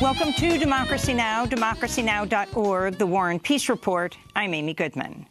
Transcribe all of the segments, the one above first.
Welcome to Democracy Now!, democracynow.org, The War and Peace Report. I'm Amy Goodman.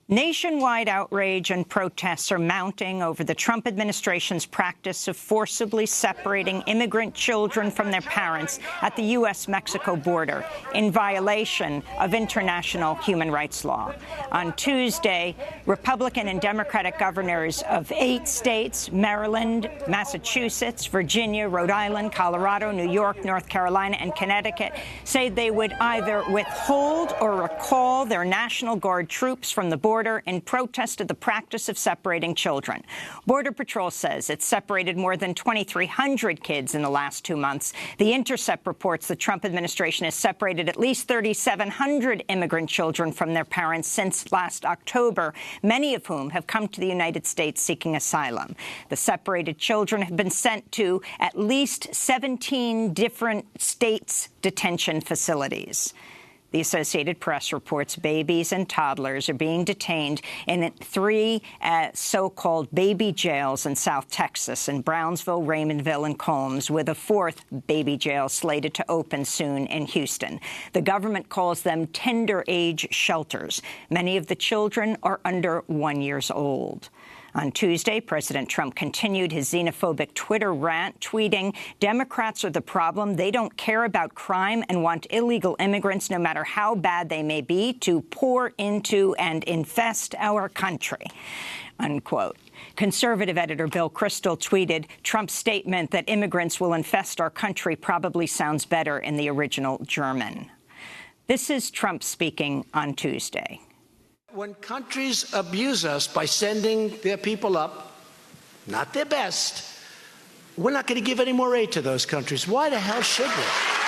Nationwide outrage and protests are mounting over the Trump administration's practice of forcibly separating immigrant children from their parents at the U.S.-Mexico border in violation of international human rights law. On Tuesday, Republican and Democratic governors of 8 states, Maryland, Massachusetts, Virginia, Rhode Island, Colorado, New York, North Carolina, and Connecticut, say they would either withhold or recall their National Guard troops from the border in protest of the practice of separating children. Border Patrol says it separated more than 2,300 kids in the last 2 months. The Intercept reports the Trump administration has separated at least 3,700 immigrant children from their parents since last October, many of whom have come to the United States seeking asylum. The separated children have been sent to at least 17 different states' detention facilities. The Associated Press reports babies and toddlers are being detained in 3 so-called baby jails in South Texas, in Brownsville, Raymondville, and Combs, with a 4th baby jail slated to open soon in Houston. The government calls them tender-age shelters. Many of the children are under 1 year old. On Tuesday, President Trump continued his xenophobic Twitter rant, tweeting, "Democrats are the problem. They don't care about crime and want illegal immigrants, no matter how bad they may be, to pour into and infest our country," unquote. Conservative editor Bill Kristol tweeted, "Trump's statement that immigrants will infest our country probably sounds better in the original German." This is Trump speaking on Tuesday. When countries abuse us by sending their people up, not their best, we're not going to give any more aid to those countries. Why the hell should we?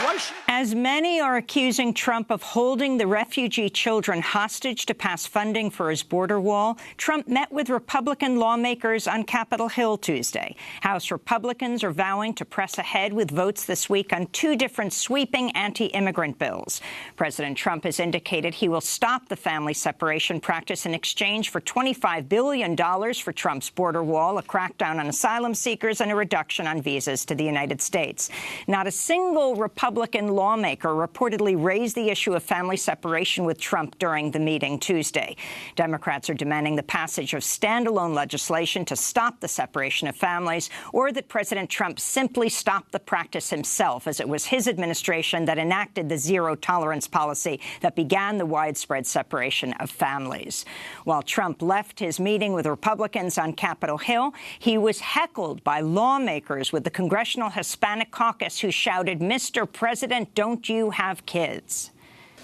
Why should As many are accusing Trump of holding the refugee children hostage to pass funding for his border wall, Trump met with Republican lawmakers on Capitol Hill Tuesday. House Republicans are vowing to press ahead with votes this week on 2 different sweeping anti-immigrant bills. President Trump has indicated he will stop the family separation practice in exchange for $25 billion for Trump's border wall, a crackdown on asylum seekers, and a reduction on visas to the United States. Not a single Republican lawmaker reportedly raised the issue of family separation with Trump during the meeting Tuesday. Democrats are demanding the passage of standalone legislation to stop the separation of families, or that President Trump simply stop the practice himself, as it was his administration that enacted the zero-tolerance policy that began the widespread separation of families. While Trump left his meeting with Republicans on Capitol Hill, he was heckled by lawmakers with the Congressional Hispanic Caucus who shouted, "Mr. President, don't you have kids?"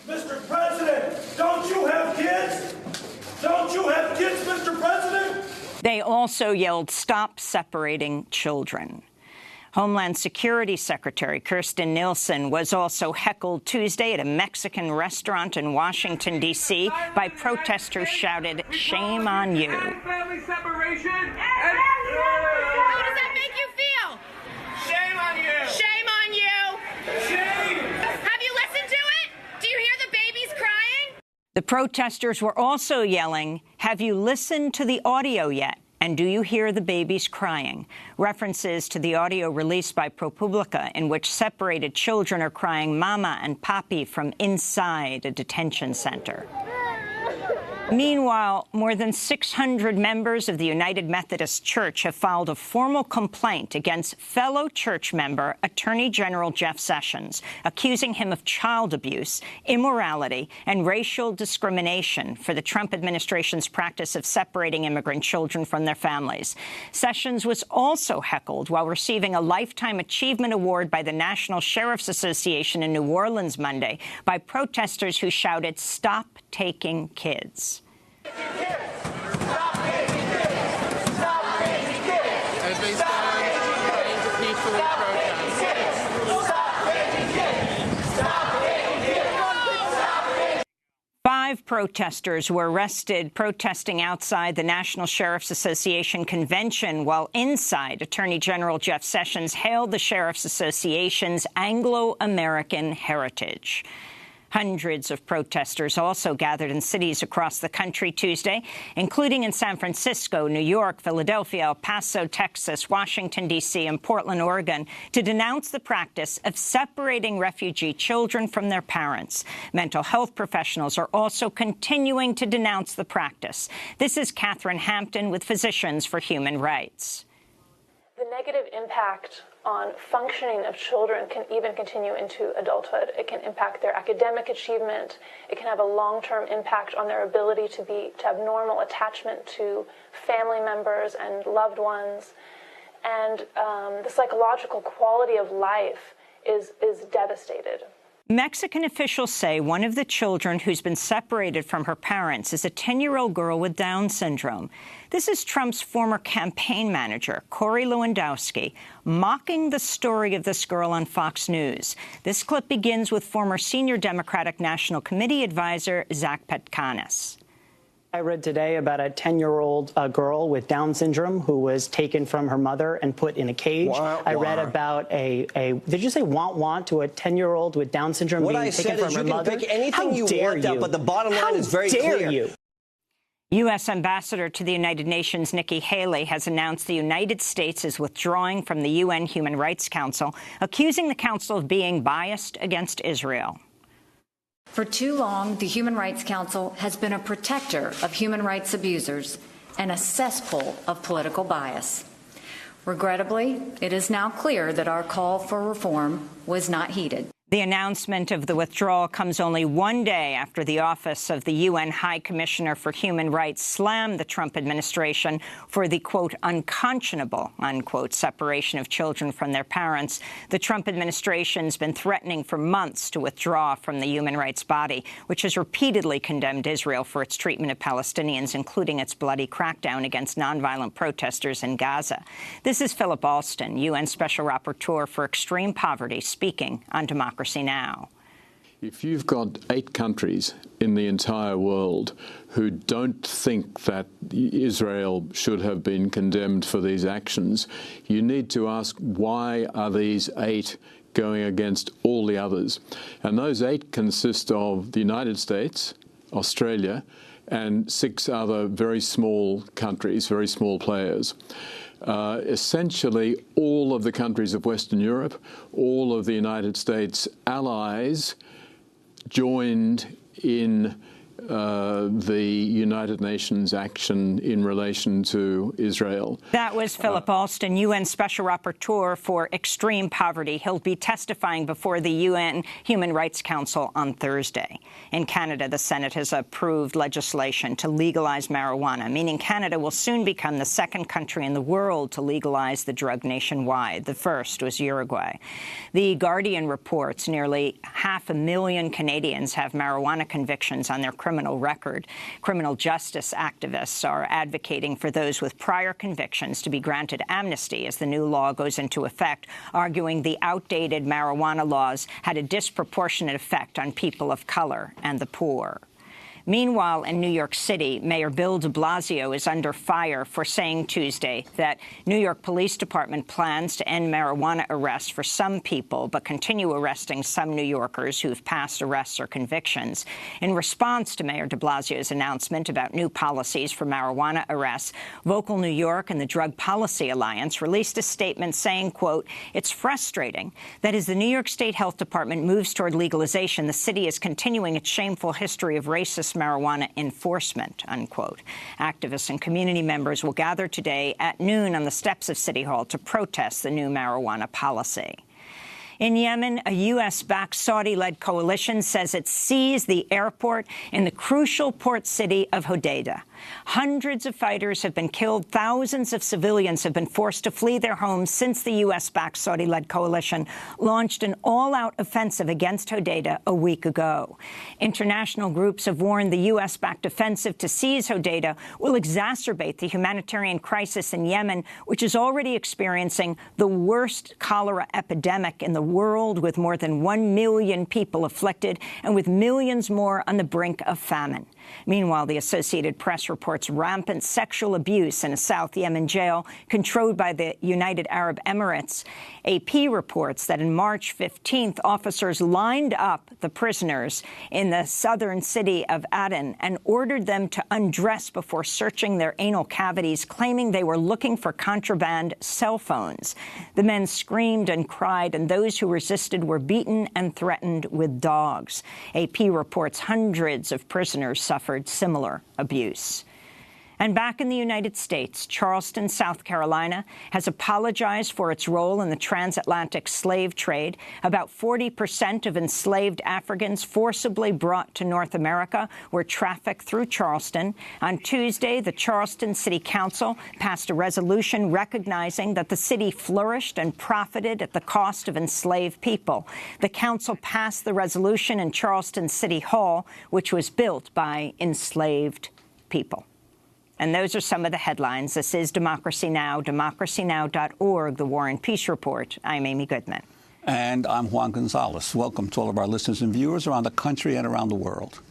Mr. President, don't you have kids? Don't you have kids, Mr. President? They also yelled, "Stop separating children." Homeland Security Secretary Kirstjen Nielsen was also heckled Tuesday at a Mexican restaurant in Washington, D.C. by protesters who shouted, "Shame on you." Family separation. How does that make you feel? Shame on you. Shame on you. Shame. Have you listened to it? Do you hear the babies crying? The protesters were also yelling, "Have you listened to the audio yet? And do you hear the babies crying?" References to the audio released by ProPublica, in which separated children are crying "Mama" and "Papi" from inside a detention center. Meanwhile, more than 600 members of the United Methodist Church have filed a formal complaint against fellow church member Attorney General Jeff Sessions, accusing him of child abuse, immorality, and racial discrimination for the Trump administration's practice of separating immigrant children from their families. Sessions was also heckled while receiving a Lifetime Achievement Award by the National Sheriff's Association in New Orleans Monday by protesters who shouted, "Stop taking kids." As they stand in peaceful protest. 5 protesters were arrested protesting outside the National Sheriff's Association convention, while inside, Attorney General Jeff Sessions hailed the Sheriff's Association's Anglo-American heritage. Hundreds of protesters also gathered in cities across the country Tuesday, including in San Francisco, New York, Philadelphia, El Paso, Texas, Washington, D.C., and Portland, Oregon, to denounce the practice of separating refugee children from their parents. Mental health professionals are also continuing to denounce the practice. This is Catherine Hampton with Physicians for Human Rights. The negative impact on functioning of children can even continue into adulthood. It can impact their academic achievement. It can have a long-term impact on their ability to have normal attachment to family members and loved ones. And the psychological quality of life is devastated. Mexican officials say one of the children who's been separated from her parents is a 10-year-old girl with Down syndrome. This is Trump's former campaign manager, Corey Lewandowski, mocking the story of this girl on Fox News. This clip begins with former senior Democratic National Committee advisor Zach Petkanis. I read today about a 10-year-old girl with Down syndrome who was taken from her mother and put in a cage. I read about did you say want to a 10-year-old with Down syndrome being taken from her mother? What I said is you can pick anything you want, but the bottom line is very clear. How dare you? U.S. Ambassador to the United Nations Nikki Haley has announced the United States is withdrawing from the UN Human Rights Council, accusing the council of being biased against Israel. For too long, the Human Rights Council has been a protector of human rights abusers and a cesspool of political bias. Regrettably, it is now clear that our call for reform was not heeded. The announcement of the withdrawal comes only one day after the Office of the UN High Commissioner for Human Rights slammed the Trump administration for the, quote, unconscionable, unquote, separation of children from their parents. The Trump administration's been threatening for months to withdraw from the human rights body, which has repeatedly condemned Israel for its treatment of Palestinians, including its bloody crackdown against nonviolent protesters in Gaza. This is Philip Alston, UN Special Rapporteur for Extreme Poverty, speaking on Democracy Now! If you've got 8 countries in the entire world who don't think that Israel should have been condemned for these actions, you need to ask, why are these 8 going against all the others? And those 8 consist of the United States, Australia, and 6 other very small countries, very small players. Essentially, all of the countries of Western Europe, all of the United States allies joined in the United Nations action in relation to Israel. That was Philip Alston, UN Special Rapporteur for Extreme Poverty. He'll be testifying before the UN Human Rights Council on Thursday. In Canada, the Senate has approved legislation to legalize marijuana, meaning Canada will soon become the second country in the world to legalize the drug nationwide. The first was Uruguay. The Guardian reports nearly 500,000 Canadians have marijuana convictions on their criminal record. Criminal justice activists are advocating for those with prior convictions to be granted amnesty as the new law goes into effect, arguing the outdated marijuana laws had a disproportionate effect on people of color and the poor. Meanwhile, in New York City, Mayor Bill de Blasio is under fire for saying Tuesday that New York Police Department plans to end marijuana arrests for some people, but continue arresting some New Yorkers who've passed arrests or convictions. In response to Mayor de Blasio's announcement about new policies for marijuana arrests, Vocal New York and the Drug Policy Alliance released a statement saying, quote, "It's frustrating that as the New York State Health Department moves toward legalization, the city is continuing its shameful history of racist marijuana enforcement," unquote. Activists and community members will gather today at noon on the steps of City Hall to protest the new marijuana policy. In Yemen, a U.S.-backed Saudi-led coalition says it seized the airport in the crucial port city of Hodeidah. Hundreds of fighters have been killed. Thousands of civilians have been forced to flee their homes since the U.S.-backed Saudi-led coalition launched an all-out offensive against Hodeidah a week ago. International groups have warned the U.S.-backed offensive to seize Hodeidah will exacerbate the humanitarian crisis in Yemen, which is already experiencing the worst cholera epidemic in the world, with more than 1 million people afflicted and with millions more on the brink of famine. Meanwhile, the Associated Press reports rampant sexual abuse in a South Yemen jail controlled by the United Arab Emirates. AP reports that in March 15th, officers lined up the prisoners in the southern city of Aden and ordered them to undress before searching their anal cavities, claiming they were looking for contraband cell phones. The men screamed and cried, and those who resisted were beaten and threatened with dogs. AP reports hundreds of prisoners suffered similar abuse. And back in the United States, Charleston, South Carolina, has apologized for its role in the transatlantic slave trade. About 40% of enslaved Africans forcibly brought to North America were trafficked through Charleston. On Tuesday, the Charleston City Council passed a resolution recognizing that the city flourished and profited at the cost of enslaved people. The council passed the resolution in Charleston City Hall, which was built by enslaved people. And those are some of the headlines. This is Democracy Now!, democracynow.org, The War and Peace Report. I'm Amy Goodman. And I'm Juan Gonzalez. Welcome to all of our listeners and viewers around the country and around the world.